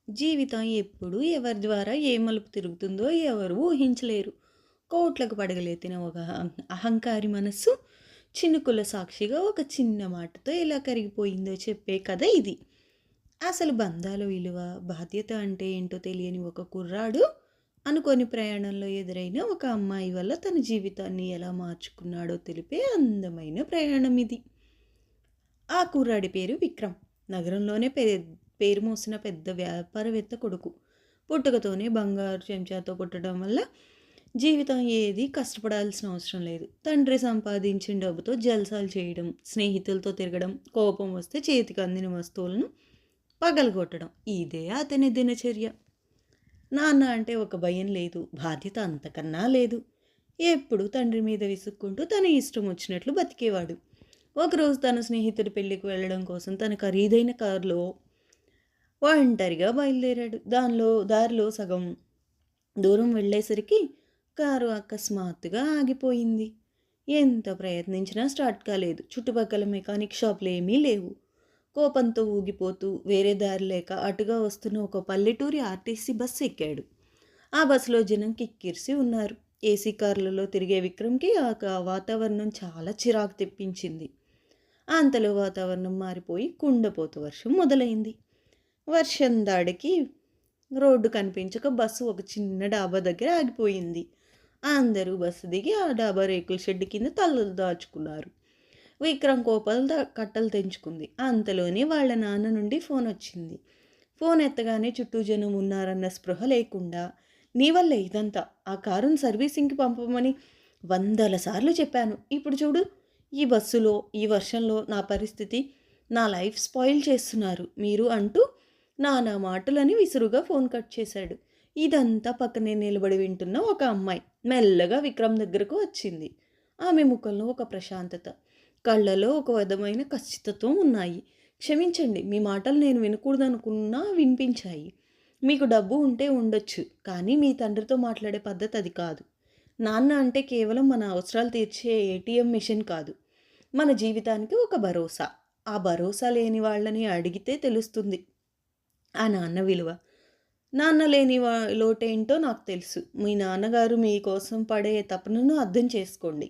జీవితం ఎప్పుడు ఎవరి ద్వారా ఏ మలుపు తిరుగుతుందో ఎవరు ఊహించలేరు. కోట్లకు పడగలెత్తిన ఒక అహంకారి మనస్సు చినుకుల సాక్షిగా ఒక చిన్న మాటతో ఎలా కరిగిపోయిందో చెప్పే కథ ఇది. అసలు బంధాల విలువ, బాధ్యత అంటే ఏంటో తెలియని ఒక కుర్రాడు అనుకోని ప్రయాణంలో ఎదురైన ఒక అమ్మాయి వల్ల తన జీవితాన్ని ఎలా మార్చుకున్నాడో తెలిపే అందమైన ప్రయాణం ఇది. ఆ కుర్రాడి పేరు విక్రమ్. నగరంలోనే పేరు మోసిన పెద్ద వ్యాపారవేత్త కొడుకు. పుట్టుకతోనే బంగారు చెంచాతో పుట్టడం వల్ల జీవితం ఏది కష్టపడాల్సిన అవసరం లేదు. తండ్రి సంపాదించిన డబ్బుతో జల్సాలు చేయడం, స్నేహితులతో తిరగడం, కోపం వస్తే చేతికి అందిన వస్తువులను పగలగొట్టడం, ఇదే అతని దినచర్య. నాన్న అంటే ఒక భయం లేదు, బాధ్యత అంతకన్నా లేదు. ఎప్పుడు తండ్రి మీద విసుక్కుంటూ తన ఇష్టం వచ్చినట్లు బతికేవాడు. ఒకరోజు తన స్నేహితుడి పెళ్ళికి వెళ్ళడం కోసం తన ఖరీదైన కారులో ఒంటరిగా బయలుదేరాడు. దారిలో సగం దూరం వెళ్ళేసరికి కారు అకస్మాత్తుగా ఆగిపోయింది. ఎంత ప్రయత్నించినా స్టార్ట్ కాలేదు. చుట్టుపక్కల మెకానిక్ షాపులు ఏమీ లేవు. కోపంతో ఊగిపోతూ వేరే దారి లేక అటుగా వస్తున్న ఒక పల్లెటూరి ఆర్టీసీ బస్సు ఎక్కాడు. ఆ బస్సులో జనం కిక్కిరిసి ఉన్నారు. ఏసీ కార్లలో తిరిగే విక్రమ్కి ఆ వాతావరణం చాలా చిరాకు తెప్పించింది. అంతలో వాతావరణం మారిపోయి కుండపోత వర్షం మొదలైంది. వర్షం దాడికి రోడ్డు కనిపించక బస్సు ఒక చిన్న డాబా దగ్గర ఆగిపోయింది. అందరూ బస్సు దిగి ఆ డాబా రేకుల షెడ్ కింద తలలు దాచుకున్నారు. విక్రమ్ కోపాలు కట్టలు తెంచుకుంది. అంతలోనే వాళ్ళ నాన్న నుండి ఫోన్ వచ్చింది. ఫోన్ ఎత్తగానే చుట్టూ జనం ఉన్నారన్న స్పృహ లేకుండా, నీ వల్లే ఇదంతా, ఆ కారును సర్వీసింగ్కి పంపమని 100 సార్లు చెప్పాను. ఇప్పుడు చూడు, ఈ బస్సులో ఈ వర్షంలో నా పరిస్థితి, నా లైఫ్ స్పాయిల్ చేస్తున్నారు మీరు అంటూ నానా మాటలని విసురుగా ఫోన్ కట్ చేశాడు. ఇదంతా పక్కనే నిలబడి వింటున్న ఒక అమ్మాయి మెల్లగా విక్రమ్ దగ్గరకు వచ్చింది. ఆమె ముఖంలో ఒక ప్రశాంతత, కళ్ళలో ఒక విధమైన ఖచ్చితత్వం ఉన్నాయి. క్షమించండి, మీ మాటలు నేను వినకూడదనుకున్నా వినిపించాయి. మీకు డబ్బు ఉంటే ఉండొచ్చు, కానీ మీ తండ్రితో మాట్లాడే పద్ధతి అది కాదు. నాన్న అంటే కేవలం మన అవసరాలు తీర్చే ఏటీఎం మిషన్ కాదు, మన జీవితానికి ఒక భరోసా. ఆ భరోసా లేని వాళ్ళని అడిగితే తెలుస్తుంది ఆ నాన్న విలువ. నాన్న లేని లోటేంటో నాకు తెలుసు. మీ నాన్నగారు మీకోసం పడే తపనను అర్థం చేసుకోండి.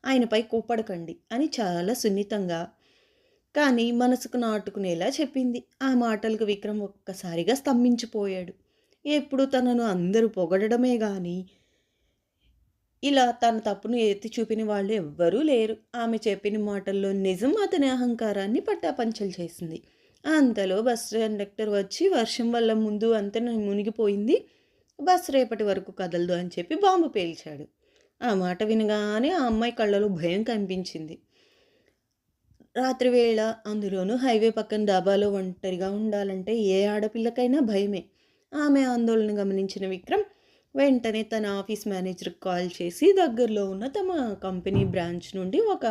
ఆయనపై కోపడకండి అని చాలా సున్నితంగా కానీ మనసుకు నాటుకునేలా చెప్పింది. ఆ మాటలకు విక్రమ్ ఒక్కసారిగా స్తంభించిపోయాడు. ఎప్పుడు తనను అందరూ పొగడమే గాని ఇలా తన తప్పును ఎత్తి చూపిన వాళ్ళు ఎవ్వరూ లేరు. ఆమె చెప్పిన మాటల్లో నిజం అతని అహంకారాన్ని పట్టాపంచలు చేసింది. అంతలో బస్ కండక్టర్ వచ్చి వర్షం వల్ల ముందు అంతా మునిగిపోయింది, బస్ రేపటి వరకు కదలదు అని చెప్పి బాంబు పేల్చాడు. ఆ మాట వినగానే ఆ అమ్మాయి కళ్ళలో భయం కనిపించింది. రాత్రివేళ, అందులోనూ హైవే పక్కన డాబాలో ఒంటరిగా ఉండాలంటే ఏ ఆడపిల్లకైనా భయమే. ఆమె ఆందోళన గమనించిన విక్రమ్ వెంటనే తన ఆఫీస్ మేనేజర్కి కాల్ చేసి దగ్గరలో ఉన్న తమ కంపెనీ బ్రాంచ్ నుండి ఒక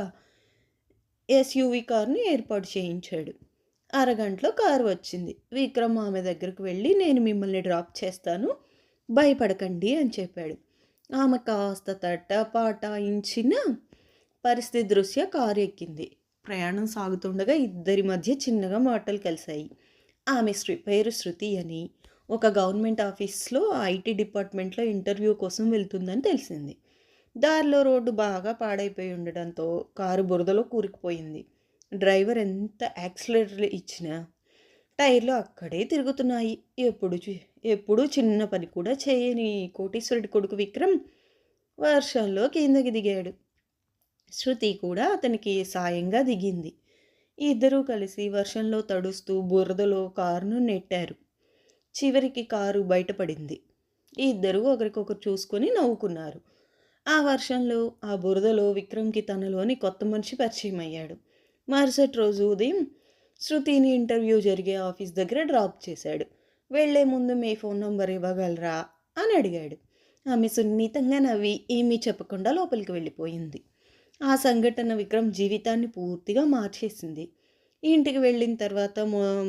ఎస్యూవి కార్ని ఏర్పాటు చేయించాడు. అరగంటలో కారు వచ్చింది. విక్రమ్ ఆమె దగ్గరకు వెళ్ళి, నేను మిమ్మల్ని డ్రాప్ చేస్తాను, భయపడకండి అని చెప్పాడు. ఆమె కాస్త తటపాటాయించిన పరిస్థితి దృష్ట్యా కారు ఎక్కింది. ప్రయాణం సాగుతుండగా ఇద్దరి మధ్య చిన్నగా మాటలు కలిశాయి. ఆమె పేరు శృతి అని, ఒక గవర్నమెంట్ ఆఫీస్లో ఐటీ డిపార్ట్మెంట్లో ఇంటర్వ్యూ కోసం వెళ్తుందని తెలిసింది. దారిలో రోడ్డు బాగా పాడైపోయి ఉండడంతో కారు బురదలో కూరుకుపోయింది. డ్రైవర్ ఎంత యాక్సిలరేటర్ ఇచ్చినా టైర్లు అక్కడే తిరుగుతున్నాయి. ఎప్పుడు చిన్న పని కూడా చేయని కోటీశ్వరుడి కొడుకు విక్రమ్ వర్షంలో కిందకి దిగాడు. శృతి కూడా అతనికి సాయంగా దిగింది. ఇద్దరూ కలిసి వర్షంలో తడుస్తూ బురదలో కారును నెట్టారు. చివరికి కారు బయటపడింది. ఇద్దరూ ఒకరికొకరు చూసుకొని నవ్వుకున్నారు. ఆ వర్షంలో, ఆ బురదలో విక్రమ్కి తనలోని కొత్త మనిషి పరిచయం అయ్యాడు. మరుసటి రోజు ఉదయం శృతిని ఇంటర్వ్యూ జరిగే ఆఫీస్ దగ్గర డ్రాప్ చేశాడు. వెళ్లే ముందు మీ ఫోన్ నంబర్ ఇవ్వగలరా అని అడిగాడు. ఆమె సున్నితంగా నవ్వి ఏమీ చెప్పకుండా లోపలికి వెళ్ళిపోయింది. ఆ సంఘటన విక్రమ్ జీవితాన్ని పూర్తిగా మార్చేసింది. ఇంటికి వెళ్ళిన తర్వాత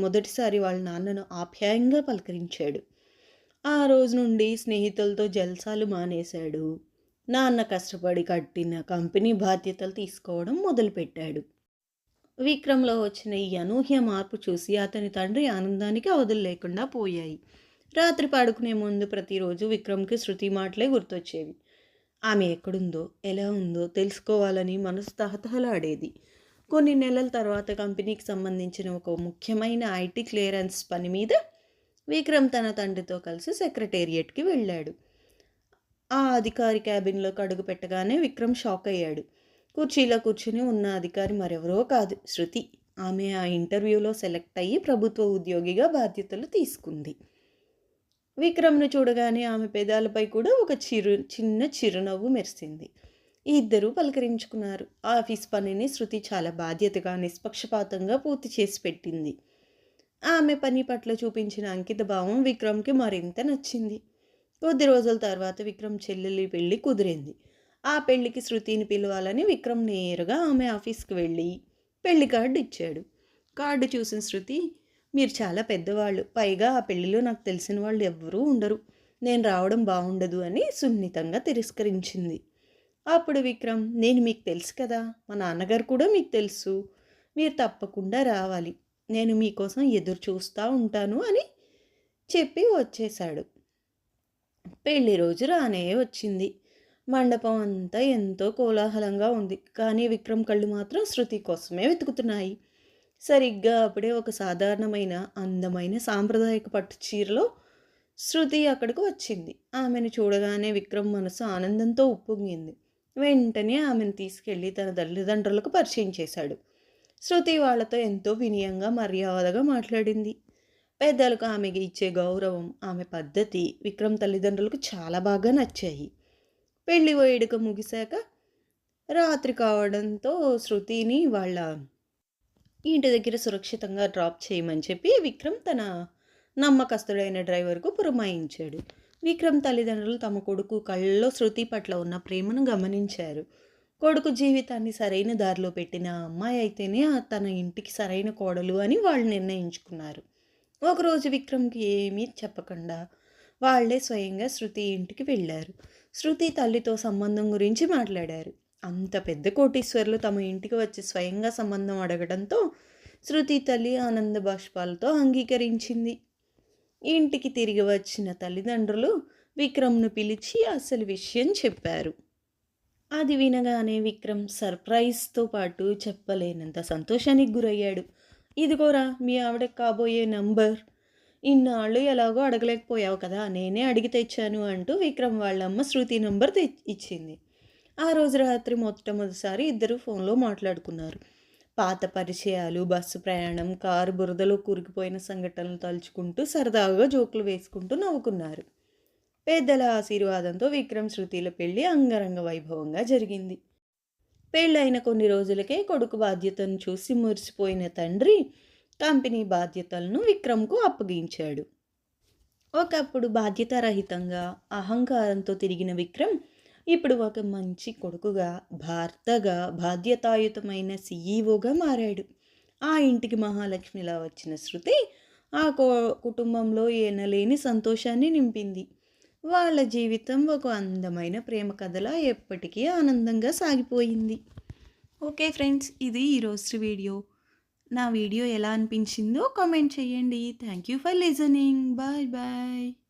మొదటిసారి వాళ్ళ నాన్నను ఆప్యాయంగా పలకరించాడు. ఆ రోజు నుండి స్నేహితులతో జల్సాలు మానేశాడు. నాన్న కష్టపడి కట్టిన కంపెనీ బాధ్యతలు తీసుకోవడం మొదలుపెట్టాడు. విక్రమ్‌లో వచ్చిన ఈ అనూహ్య మార్పు చూసి అతని తండ్రి ఆనందానికి అవధులు లేకుండా పోయాయి. రాత్రి పడుకునే ముందు ప్రతిరోజు విక్రమ్‌కి శృతి మాటలే గుర్తొచ్చేవి. ఆమె ఎక్కడుందో, ఎలా ఉందో తెలుసుకోవాలని మనసు తహతహలాడేది. కొన్ని నెలల తర్వాత కంపెనీకి సంబంధించిన ఒక ముఖ్యమైన ఐటీ క్లియరెన్స్ పని మీద విక్రమ్ తన తండ్రితో కలిసి సెక్రటేరియట్‌కి వెళ్ళాడు. ఆ అధికారి క్యాబిన్‌లోకి అడుగుపెట్టగానే విక్రమ్ షాక్ అయ్యాడు. కుర్చీలో కూర్చుని ఉన్న అధికారి మరెవరో కాదు, శృతి. ఆమె ఆ ఇంటర్వ్యూలో సెలెక్ట్ అయ్యి ప్రభుత్వ ఉద్యోగిగా బాధ్యతలు తీసుకుంది. విక్రమ్‌ను చూడగానే ఆమె పెదాలపై కూడా ఒక చిన్న చిరునవ్వు మెరిసింది. ఇద్దరూ పలకరించుకున్నారు. ఆఫీస్ పనిని శృతి చాలా బాధ్యతగా, నిష్పక్షపాతంగా పూర్తి చేసి పెట్టింది. ఆమె పని పట్ల చూపించిన అంకితభావం విక్రమ్‌కి మరింత నచ్చింది. కొద్ది రోజుల తర్వాత విక్రమ్ చెల్లెలి పెళ్లి కుదిరింది. ఆ పెళ్లికి శృతిని పిలవాలని విక్రమ్ నేరుగా ఆమె ఆఫీస్‌కి వెళ్ళి పెళ్లి కార్డు ఇచ్చాడు. కార్డు చూసిన శృతి, "మీరు చాలా పెద్దవాళ్ళు. పైగా ఆ పెళ్లిలో నాకు తెలిసిన వాళ్ళు ఎవ్వరూ ఉండరు. నేను రావడం బావుండదు" అని సున్నితంగా తిరస్కరించింది. అప్పుడు విక్రమ్, "నేను మీకు తెలుసు కదా! మా నాన్నగారు కూడా మీకు తెలుసు. మీరు తప్పకుండా రావాలి. నేను మీకోసం ఎదురు చూస్తూ ఉంటాను" అని చెప్పి వచ్చేశాడు. పెళ్లి రోజు రానే వచ్చింది. మండపం అంతా ఎంతో కోలాహలంగా ఉంది. కానీ విక్రమ్ కళ్ళు మాత్రం శృతి కోసమే వెతుకుతున్నాయి. సరిగ్గా అప్పుడే ఒక సాధారణమైన, అందమైన సాంప్రదాయక పట్టు చీరలో శృతి అక్కడికి వచ్చింది. ఆమెను చూడగానే విక్రమ్ మనసు ఆనందంతో ఉప్పొంగింది. వెంటనే ఆమెను తీసుకెళ్లి తన తల్లిదండ్రులకు పరిచయం చేశాడు. శృతి వాళ్లతో ఎంతో వినయంగా, మర్యాదగా మాట్లాడింది. పెద్దలకు ఆమెకి ఇచ్చే గౌరవం, ఆమె పద్ధతి విక్రమ్ తల్లిదండ్రులకు చాలా బాగా నచ్చాయి. పెళ్లి వేడుక ముగిశాక రాత్రి కావడంతో శృతిని వాళ్ళ ఇంటి దగ్గర సురక్షితంగా డ్రాప్ చేయమని చెప్పి విక్రమ్ తన నమ్మకస్తుడైన డ్రైవర్కు పురమాయించాడు. విక్రమ్ తల్లిదండ్రులు తమ కొడుకు కళ్ళలో శృతి పట్ల ఉన్న ప్రేమను గమనించారు. కొడుకు జీవితాన్ని సరైన దారిలో పెట్టిన అమ్మాయి అయితేనే తన ఇంటికి సరైన కోడలు అని వాళ్ళు నిర్ణయించుకున్నారు. ఒకరోజు విక్రమ్కి ఏమీ చెప్పకుండా వాళ్లే స్వయంగా శృతి ఇంటికి వెళ్ళారు. శృతి తల్లితో సంబంధం గురించి మాట్లాడారు. అంత పెద్ద కోటీశ్వర్లు తమ ఇంటికి వచ్చి స్వయంగా సంబంధం అడగడంతో శృతి తల్లి ఆనంద బాష్పాలతో అంగీకరించింది. ఇంటికి తిరిగి వచ్చిన తల్లిదండ్రులు విక్రమ్ను పిలిచి అసలు విషయం చెప్పారు. అది వినగానే విక్రమ్ సర్ప్రైజ్తో పాటు చెప్పలేనంత సంతోషానికి గురయ్యాడు. "ఇదిగోరా మీ ఆవిడకి కాబోయే నంబర్. ఇన్నాళ్ళు ఎలాగో అడగలేకపోయావు కదా, నేనే అడిగి తెచ్చాను" అంటూ విక్రమ్ వాళ్ళమ్మ శృతి నంబర్ ఇచ్చింది. ఆ రోజు రాత్రి మొట్టమొదటిసారి ఇద్దరు ఫోన్లో మాట్లాడుకున్నారు. పాత పరిచయాలు, బస్సు ప్రయాణం, కారు బురదలో కూరుకుపోయిన సంఘటనలు తలుచుకుంటూ సరదాగా జోకులు వేసుకుంటూ నవ్వుకున్నారు. పెద్దల ఆశీర్వాదంతో విక్రమ్ శృతిల పెళ్లి అంగరంగ వైభవంగా జరిగింది. పెళ్ళైన కొన్ని రోజులకే కొడుకు బాధ్యతను చూసి మురిసిపోయిన తండ్రి కంపెనీ బాధ్యతలను విక్రమ్కు అప్పగించాడు. ఒకప్పుడు బాధ్యతారహితంగా, అహంకారంతో తిరిగిన విక్రమ్ ఇప్పుడు ఒక మంచి కొడుకుగా, భర్తగా, బాధ్యతాయుతమైన సీఈఓగా మారాడు. ఆ ఇంటికి మహాలక్ష్మిలా వచ్చిన శృతి ఆ కుటుంబంలో ఎనలేని సంతోషాన్ని నింపింది. వాళ్ళ జీవితం ఒక అందమైన ప్రేమ కథలా ఎప్పటికీ ఆనందంగా సాగిపోయింది. ఓకే ఫ్రెండ్స్, ఇది ఈరోజు వీడియో. నా వీడియో ఎలా అనిపించిందో కామెంట్ చేయండి. Thank you for listening. Bye bye.